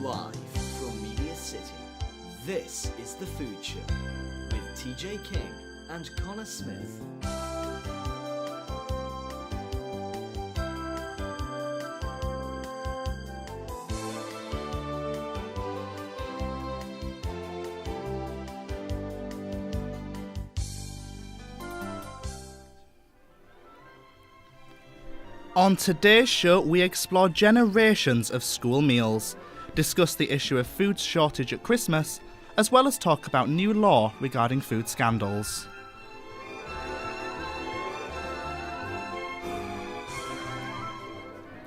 Live from Media City, this is The Food Show with TJ King and Connor Smith. On today's show, we explore generations of school meals, discuss the issue of food shortage at Christmas, as well as talk about new law regarding food scandals.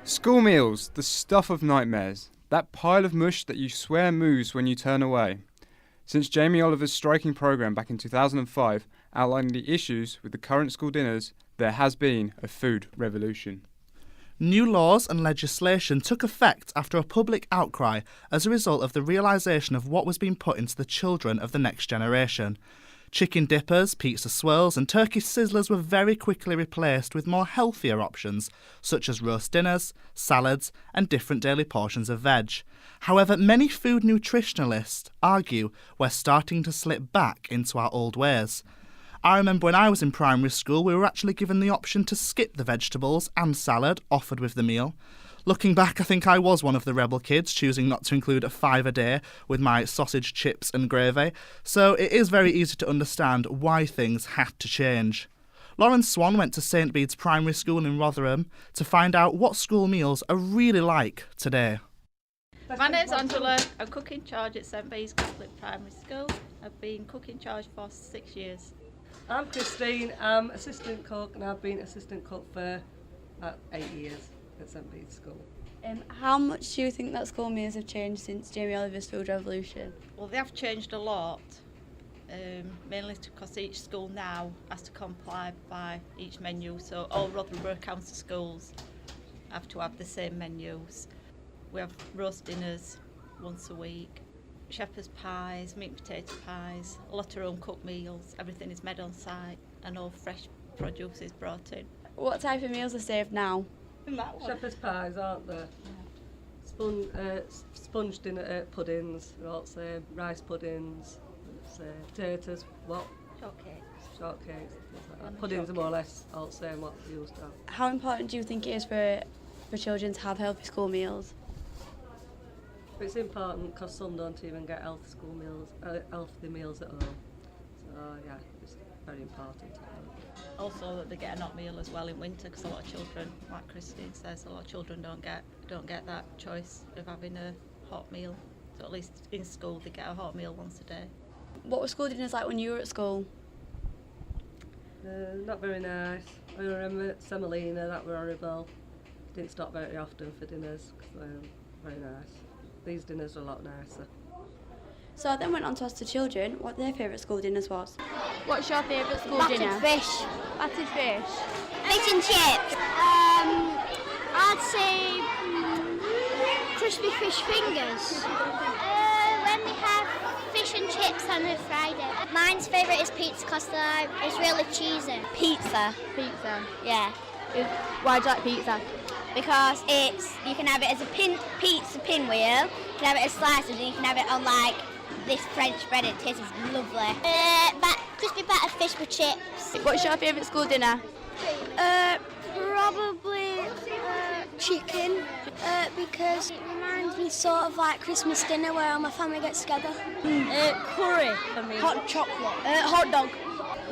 School meals, the stuff of nightmares. That pile of mush that you swear moves when you turn away. Since Jamie Oliver's striking programme back in 2005 outlined the issues with the current school dinners, there has been a food revolution. New laws and legislation took effect after a public outcry as a result of the realisation of what was being put into the children of the next generation. Chicken dippers, pizza swirls and turkey sizzlers were very quickly replaced with more healthier options, such as roast dinners, salads and different daily portions of veg. However, many food nutritionalists argue we're starting to slip back into our old ways. I remember when I was in primary school, we were actually given the option to skip the vegetables and salad offered with the meal. Looking back, I think I was one of the rebel kids, choosing not to include a five a day with my sausage, chips and gravy. So it is very easy to understand why things had to change. Lauren Swan went to St Bede's Primary School in Rotherham to find out what school meals are really like today. My name's Angela. I'm cook in charge at St Bede's Catholic Primary School. I've been cook in charge for 6 years. I'm Christine, I'm assistant cook and I've been assistant cook for about 8 years at St Bede's School. How much do you think that school meals have changed since Jamie Oliver's food revolution? Well, they have changed a lot, mainly because each school now has to comply by each menu, so all Rotherham County schools have to have the same menus. We have roast dinners once a week. Shepherd's pies, meat and potato pies, a lot of home cooked meals, everything is made on site and all fresh produce is brought in. What type of meals are served now? Shepherd's pies, aren't there? Sponge dinner puddings, also rice puddings, potatoes, what? Shortcakes, things like that. Puddings are more or less all the same what we used to have. How important do you think it is for children to have healthy school meals? It's important because some don't even get healthy meals at home. So yeah, it's very important. Also that they get a hot meal as well in winter, because a lot of children, like Christine says, a lot of children don't get that choice of having a hot meal. So at least in school they get a hot meal once a day. What were school dinners like when you were at school? Not very nice. I remember semolina, that were horrible. Didn't stop very often for dinners, very nice. These dinners are a lot nicer. So I then went on to ask the children what their favourite school dinners was. What's your favourite school dinner? Battered fish. Battered fish. Fish and chips. I'd say crispy fish fingers. When we have fish and chips on a Friday. Mine's favourite is pizza because it's really cheesy. Pizza. Pizza. Yeah. Why do you like pizza? Because you can have it as a pizza pinwheel, you can have it as slices, and you can have it on like this French bread. It tastes lovely. Crispy battered fish with chips. What's your favourite school dinner? Probably chicken, because it reminds me sort of like Christmas dinner where all my family gets together. Curry for me. Hot chocolate. Hot dog.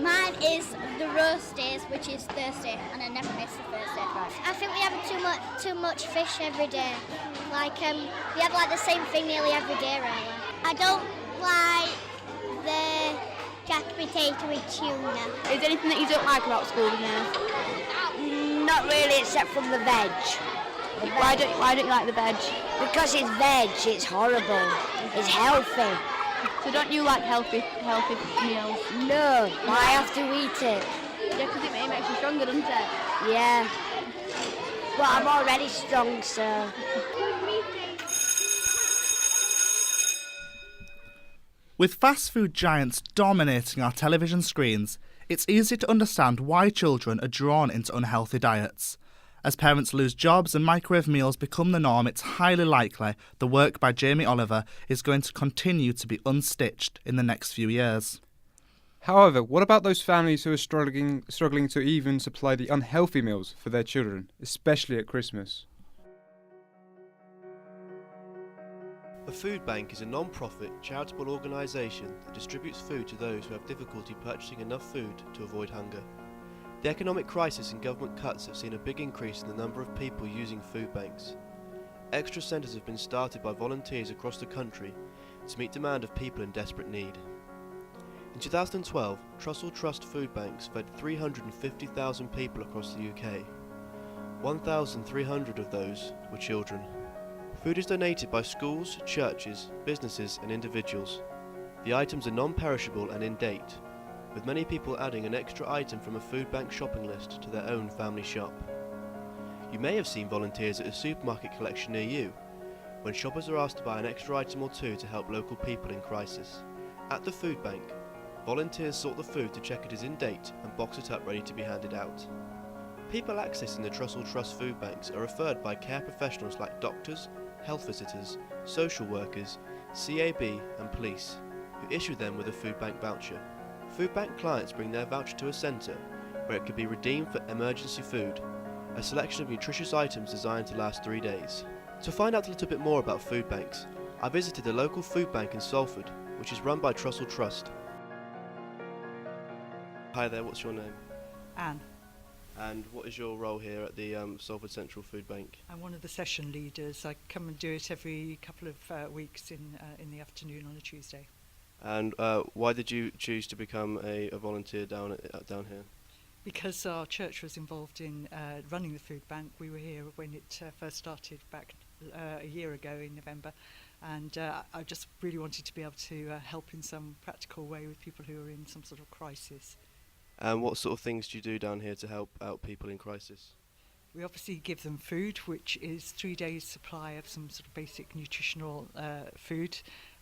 Mine is the roasties, which is Thursday, and I never miss the Thursday. I think we have too much fish every day. Like we have like the same thing nearly every day, really. I don't like the jacket potato with tuna. Is there anything that you don't like about school dinners? Not really, except from the veg. Why don't you like the veg? Because it's veg, it's horrible. It's healthy. So don't you like healthy meals? No, I have to eat it. Yeah, because it makes you stronger, doesn't it? Yeah. But I'm already strong, so... With fast food giants dominating our television screens, it's easy to understand why children are drawn into unhealthy diets. As parents lose jobs and microwave meals become the norm, it's highly likely the work by Jamie Oliver is going to continue to be unstitched in the next few years. However, what about those families who are struggling to even supply the unhealthy meals for their children, especially at Christmas? A food bank is a non-profit, charitable organisation that distributes food to those who have difficulty purchasing enough food to avoid hunger. The economic crisis and government cuts have seen a big increase in the number of people using food banks. Extra centres have been started by volunteers across the country to meet demand of people in desperate need. In 2012, Trussell Trust food banks fed 350,000 people across the UK. 1,300 of those were children. Food is donated by schools, churches, businesses and individuals. The items are non-perishable and in date, with many people adding an extra item from a food bank shopping list to their own family shop. You may have seen volunteers at a supermarket collection near you, when shoppers are asked to buy an extra item or two to help local people in crisis. At the food bank, volunteers sort the food to check it is in date and box it up ready to be handed out. People accessing the Trussell Trust food banks are referred by care professionals like doctors, health visitors, social workers, CAB and police, who issue them with a food bank voucher. Food bank clients bring their voucher to a centre where it can be redeemed for emergency food, a selection of nutritious items designed to last 3 days. To find out a little bit more about food banks, I visited a local food bank in Salford, which is run by Trussell Trust. Hi there, what's your name? Anne. And what is your role here at the Salford Central Food Bank? I'm one of the session leaders. I come and do it every couple of weeks in the afternoon on a Tuesday. And why did you choose to become a volunteer down here? Because our church was involved in running the food bank. We were here when it first started back a year ago in November, and I just really wanted to be able to help in some practical way with people who are in some sort of crisis. And what sort of things do you do down here to help out people in crisis? We obviously give them food, which is 3 days' supply of some sort of basic nutritional food.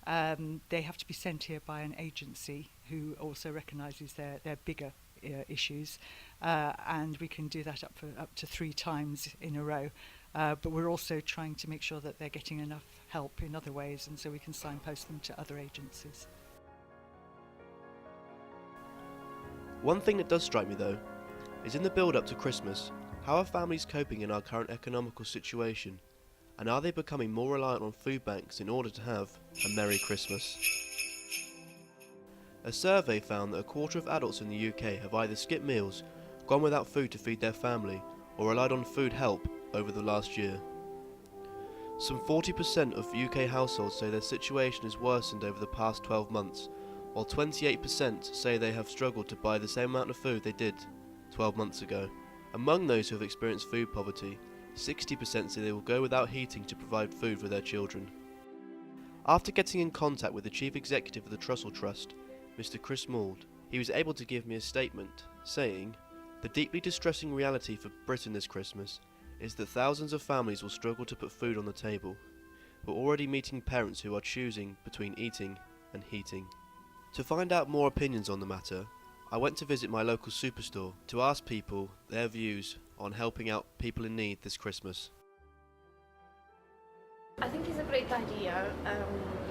They have to be sent here by an agency who also recognises their bigger issues, and we can do that up to 3 times in a row. But we're also trying to make sure that they're getting enough help in other ways, and so we can signpost them to other agencies. One thing that does strike me though, is in the build-up to Christmas, how are families coping in our current economical situation? And are they becoming more reliant on food banks in order to have a Merry Christmas? A survey found that a quarter of adults in the UK have either skipped meals, gone without food to feed their family, or relied on food help over the last year. Some 40% of UK households say their situation has worsened over the past 12 months, while 28% say they have struggled to buy the same amount of food they did 12 months ago. Among those who have experienced food poverty, 60% say they will go without heating to provide food for their children. After getting in contact with the Chief Executive of the Trussell Trust, Mr. Chris Mould, he was able to give me a statement, saying, "The deeply distressing reality for Britain this Christmas is that thousands of families will struggle to put food on the table. We're already meeting parents who are choosing between eating and heating." To find out more opinions on the matter, I went to visit my local superstore to ask people their views on helping out people in need this Christmas. I think it's a great idea.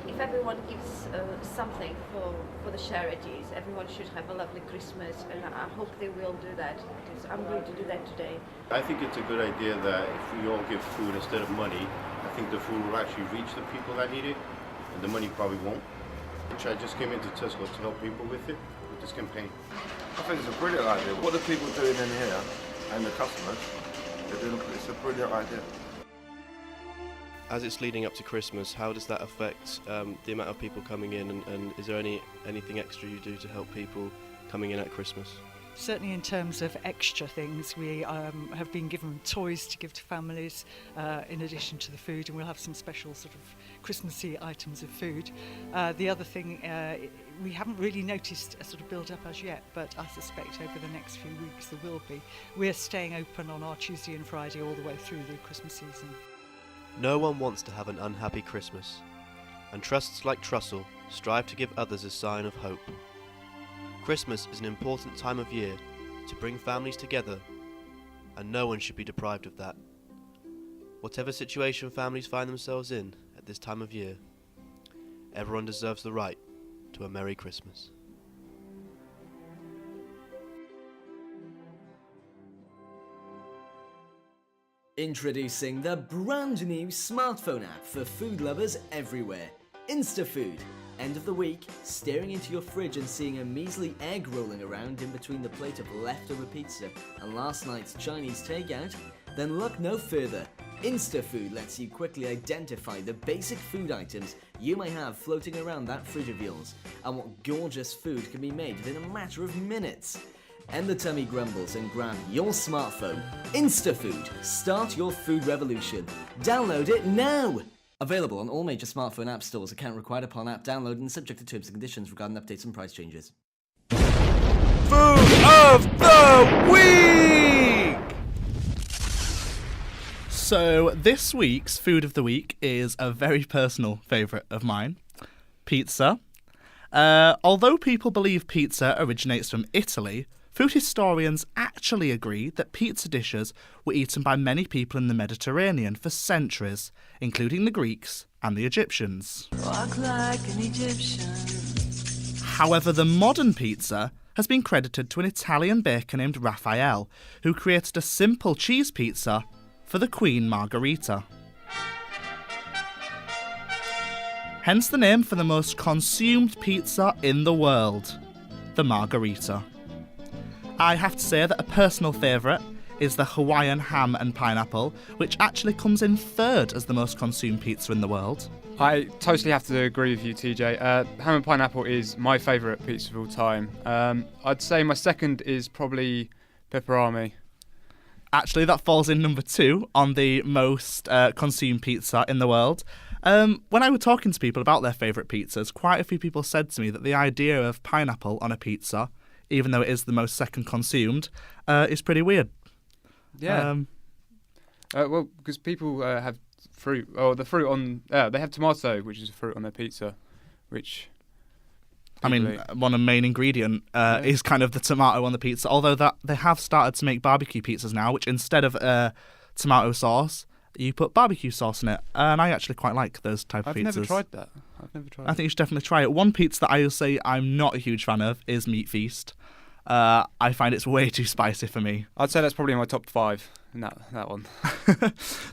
If everyone gives something for the charities, everyone should have a lovely Christmas, and I hope they will do that, because I'm going to do that today. I think it's a good idea that if we all give food instead of money, I think the food will actually reach the people that need it, and the money probably won't. I just came into Tesco to help people with this campaign. I think it's a brilliant idea. What the people doing in here and the customers, it's a brilliant idea. As it's leading up to Christmas, how does that affect the amount of people coming in, and is there anything extra you do to help people coming in at Christmas? Certainly in terms of extra things, we have been given toys to give to families in addition to the food, and we'll have some special sort of Christmassy items of food. The other thing, we haven't really noticed a sort of build-up as yet, but I suspect over the next few weeks there will be. We're staying open on our Tuesday and Friday all the way through the Christmas season. No one wants to have an unhappy Christmas, and trusts like Trussell strive to give others a sign of hope. Christmas is an important time of year to bring families together and no one should be deprived of that. Whatever situation families find themselves in at this time of year, everyone deserves the right to a Merry Christmas. Introducing the brand new smartphone app for food lovers everywhere, InstaFood. End of the week, staring into your fridge and seeing a measly egg rolling around in between the plate of leftover pizza and last night's Chinese takeout? Then look no further. InstaFood lets you quickly identify the basic food items you may have floating around that fridge of yours, and what gorgeous food can be made within a matter of minutes. End the tummy grumbles and grab your smartphone. InstaFood. Start your food revolution. Download it now! Available on all major smartphone app stores. Account required upon app download and subject to terms and conditions regarding updates and price changes. Food of the Week! So this week's Food of the Week is a very personal favourite of mine. Pizza. Although people believe pizza originates from Italy, food historians actually agree that pizza dishes were eaten by many people in the Mediterranean for centuries, including the Greeks and the Egyptians. Walk like an Egyptian. However, the modern pizza has been credited to an Italian baker named Raphael, who created a simple cheese pizza for the Queen Margherita. Hence the name for the most consumed pizza in the world, the Margherita. I have to say that a personal favourite is the Hawaiian ham and pineapple, which actually comes in third as the most consumed pizza in the world. I totally have to agree with you, TJ. Ham and pineapple is my favourite pizza of all time. I'd say my second is probably pepperami. Actually, that falls in number 2 on the most consumed pizza in the world. When I was talking to people about their favourite pizzas, quite a few people said to me that the idea of pineapple on a pizza, even though it is the most second consumed, is pretty weird. Yeah. Well, because people have fruit, or the fruit on, they have tomato, which is a fruit on their pizza, which... I mean, one of the main ingredient is kind of the tomato on the pizza, although that they have started to make barbecue pizzas now, which instead of tomato sauce, you put barbecue sauce in it, and I actually quite like those type of pizzas. I've never tried that. I think you should definitely try it. One pizza that I will say I'm not a huge fan of is Meat Feast. I find it's way too spicy for me. I'd say that's probably in my top 5 in that one.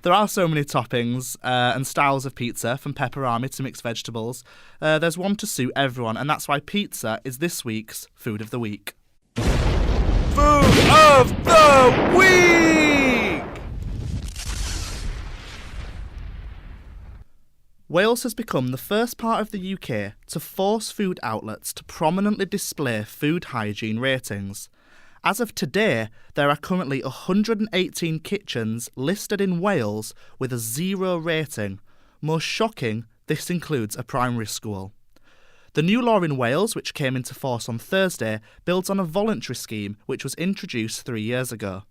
There are so many toppings and styles of pizza, from pepperami to mixed vegetables. There's one to suit everyone, and that's why pizza is this week's Food of the Week. Food of the Week! Wales has become the first part of the UK to force food outlets to prominently display food hygiene ratings. As of today, there are currently 118 kitchens listed in Wales with a 0 rating. Most shocking, this includes a primary school. The new law in Wales, which came into force on Thursday, builds on a voluntary scheme which was introduced 3 years ago.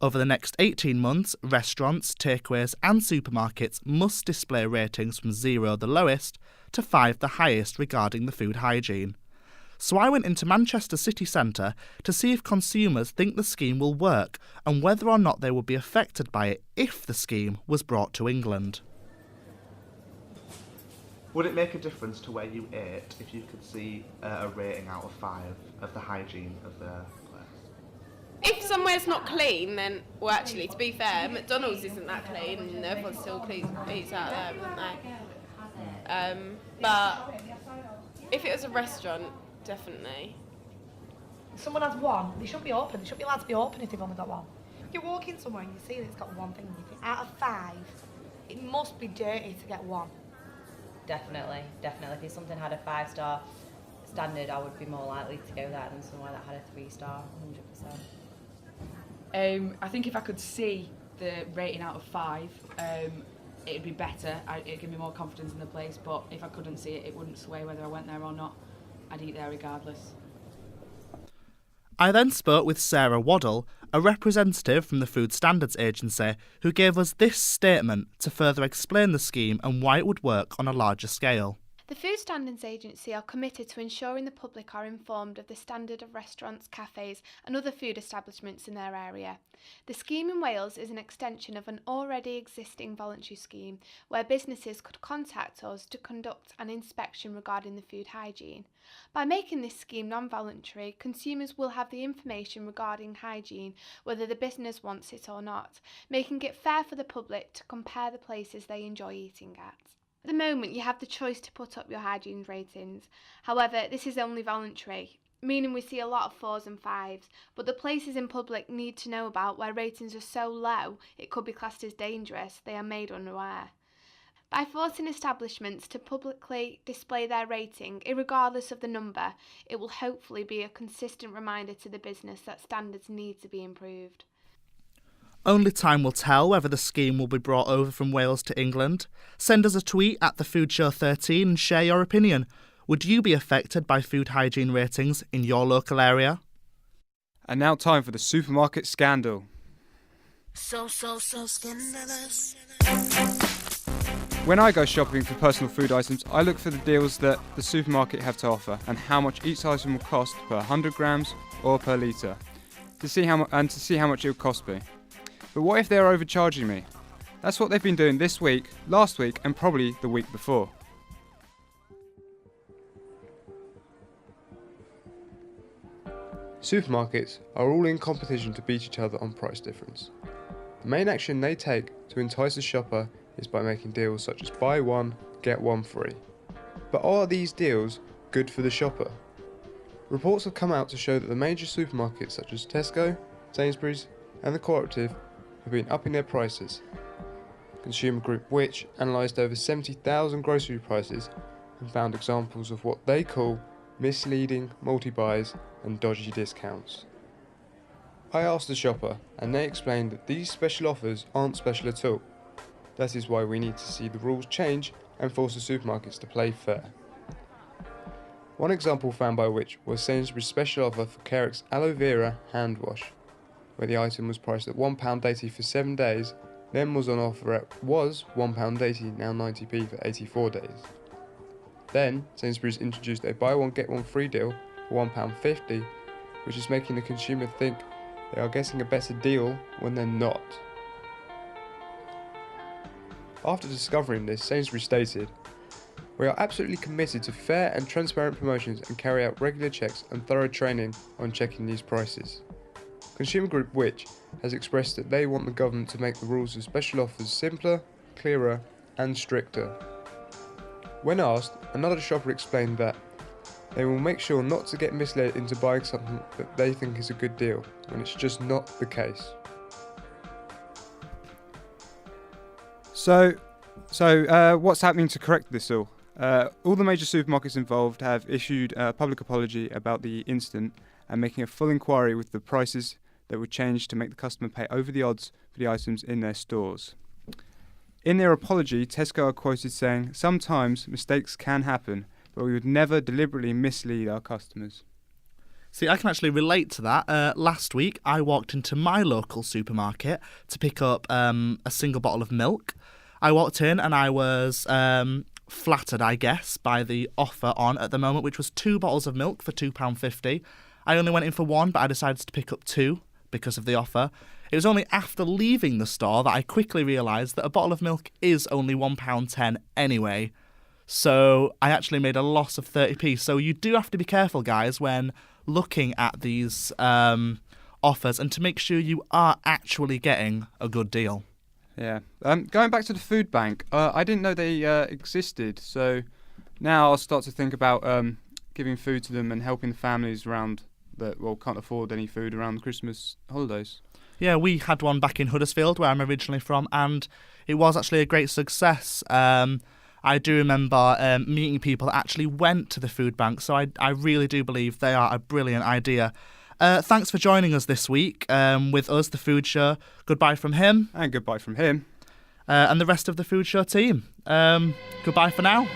Over the next 18 months, restaurants, takeaways and supermarkets must display ratings from 0, the lowest, to 5, the highest, regarding the food hygiene. So I went into Manchester city centre to see if consumers think the scheme will work and whether or not they would be affected by it if the scheme was brought to England. Would it make a difference to where you ate if you could see a rating out of 5 of the hygiene of the place? If somewhere's not clean, then, well, actually, to be fair, McDonald's isn't that clean, and everyone still eats out there, isn't they? But if it was a restaurant, definitely. If someone has 1, they shouldn't be open. They shouldn't be allowed to be open if they've only got 1. If you walk in somewhere and you see that it's got 1 thing, and you think, out of 5, it must be dirty to get 1. Definitely. If something had a 5-star standard, I would be more likely to go there than somewhere that had a 3-star, 100%. I think if I could see the rating out of 5, it'd be better. It'd give me more confidence in the place, but if I couldn't see it, it wouldn't sway whether I went there or not. I'd eat there regardless. I then spoke with Sarah Waddle, a representative from the Food Standards Agency, who gave us this statement to further explain the scheme and why it would work on a larger scale. The The Food Standards Agency are committed to ensuring the public are informed of the standard of restaurants, cafes and other food establishments in their area. The scheme in Wales is an extension of an already existing voluntary scheme where businesses could contact us to conduct an inspection regarding the food hygiene. By making this scheme non-voluntary, consumers will have the information regarding hygiene whether the business wants it or not, making it fair for the public to compare the places they enjoy eating at. At the moment, you have the choice to put up your hygiene ratings. However, this is only voluntary, meaning we see a lot of 4s and 5s, but the places in public need to know about where ratings are so low it could be classed as dangerous, they are made unaware. By forcing establishments to publicly display their rating, irregardless of the number, it will hopefully be a consistent reminder to the business that standards need to be improved. Only time will tell whether the scheme will be brought over from Wales to England. Send us a tweet at TheFoodShow13 and share your opinion. Would you be affected by food hygiene ratings in your local area? And now time for the supermarket scandal. So scandalous. When I go shopping for personal food items, I look for the deals that the supermarket have to offer and how much each item will cost per 100 grams or per litre, to see how much it will cost me. But what if they're overcharging me? That's what they've been doing this week, last week and probably the week before. Supermarkets are all in competition to beat each other on price difference. The main action they take to entice the shopper is by making deals such as buy one, get one free. But are these deals good for the shopper? Reports have come out to show that the major supermarkets such as Tesco, Sainsbury's and the Cooperative have been upping their prices. Consumer Group Which analysed over 70,000 grocery prices and found examples of what they call misleading multi-buys and dodgy discounts. I asked the shopper and they explained that these special offers aren't special at all. That is why we need to see the rules change and force the supermarkets to play fair. One example found by Which was Sainsbury's special offer for Carrick's aloe vera hand wash, where the item was priced at £1.80 for 7 days, then was on offer at £1.80, now 90p for 84 days. Then, Sainsbury's introduced a buy one get one free deal for £1.50, which is making the consumer think they are getting a better deal when they're not. After discovering this, Sainsbury's stated, "We are absolutely committed to fair and transparent promotions and carry out regular checks and thorough training on checking these prices." Consumer Group Which has expressed that they want the government to make the rules of special offers simpler, clearer and stricter. When asked, another shopper explained that they will make sure not to get misled into buying something that they think is a good deal, when it's just not the case. So what's happening to correct this all? All the major supermarkets involved have issued a public apology about the incident and making a full inquiry with the prices that would change to make the customer pay over the odds for the items in their stores. In their apology, Tesco are quoted saying, "Sometimes mistakes can happen, but we would never deliberately mislead our customers." See, I can actually relate to that. Last week, I walked into my local supermarket to pick up a single bottle of milk. I walked in and I was flattered, I guess, by the offer on at the moment, which was 2 bottles of milk for £2.50. I only went in for 1, but I decided to pick up 2 because of the offer. It was only after leaving the store that I quickly realised that a bottle of milk is only £1.10 anyway. So I actually made a loss of 30p. So you do have to be careful, guys, when looking at these offers and to make sure you are actually getting a good deal. Yeah. Going back to the food bank, I didn't know they existed. So now I'll start to think about giving food to them and helping the families around that can't afford any food around the Christmas holidays. Yeah, we had one back in Huddersfield, where I'm originally from, and it was actually a great success. I do remember meeting people that actually went to the food bank, so I really do believe they are a brilliant idea. Thanks for joining us this week with us, The Food Show. Goodbye from him. And goodbye from him. And the rest of The Food Show team. Goodbye for now.